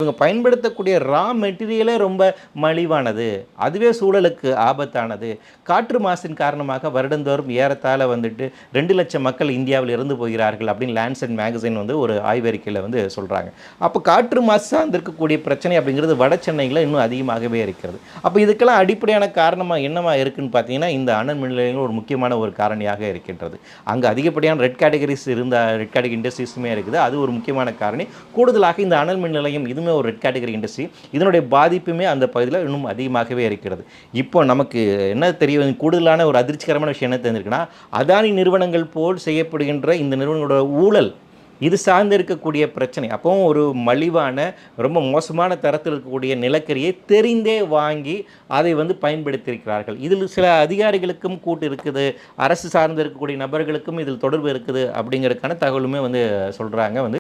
இவங்க பயன்படுத்தக்கூடிய ரா மெட்டீரியலே ரொம்ப மலிவானது, அதுவே சூழலுக்கு ஆபத்தானது. காற்று மாசின் காரணமாக வருடந்தோறும் ஏறத்தாழ வந்துட்டு 2,00,000 மக்கள் இந்தியாவில் இறந்து போகிறார்கள் அப்படின்னு லான்செட் மேகசின் வந்து ஒரு ஆய்வறிக்கையில் வந்து சொல்கிறாங்க. அப்போ காற்று மாசு சார்ந்திருக்கக்கூடிய பிரச்சனை அப்படிங்கிறது வட சென்னையில் இன்னும் அதிகமாகவே இருக்கிறது. அப்போ இதுக்கெல்லாம் அடிப்படையான காரணமாக என்னவா இருக்குன்னு பார்த்தீங்கன்னா, இந்த அனல் மின் நிலையங்கள் ஒரு முக்கியமான ஒரு காரணியாக இருக்கின்றது. அங்கே அதிகப்படியான ரெட் கேட்டகரிஸ் ரெட் கேட்டகரி இண்டஸ்ட்ரீஸுமே இருக்குது. அது ஒரு முக்கியமான காரணி. கூடுதலாக இந்த அனல் மின் நிலையம் இதுவுமே ஒரு ரெட் கேட்டகரி இண்டஸ்ட்ரி. இதனுடைய பாதிப்புமே அந்த பகுதியில் இன்னும் அதிகமாகவே இருக்கிறது. இப்போ நமக்கு என்ன தெரியும், கூடுதலான ஒரு அதிர்ச்சிகரமான விஷயம் என்ன தெரிஞ்சிருக்குன்னா, அதானி நிறுவனங்கள் போல் செய்யப்படுகின்ற இந்த நிறுவனங்களோட ஊழல் இது சார்ந்து இருக்கக்கூடிய பிரச்சனை. அப்போவும் ஒரு மலிவான ரொம்ப மோசமான தரத்தில் இருக்கக்கூடிய நிலக்கரியை தெரிந்தே வாங்கி அதை வந்து பயன்படுத்தியிருக்கிறார்கள். இதில் சில அதிகாரிகளுக்கும் கூட்டு இருக்குது, அரசு சார்ந்து இருக்கக்கூடிய நபர்களுக்கும் இதில் தொடர்பு இருக்குது அப்படிங்கிறதுக்கான தகவலுமே வந்து சொல்கிறாங்க வந்து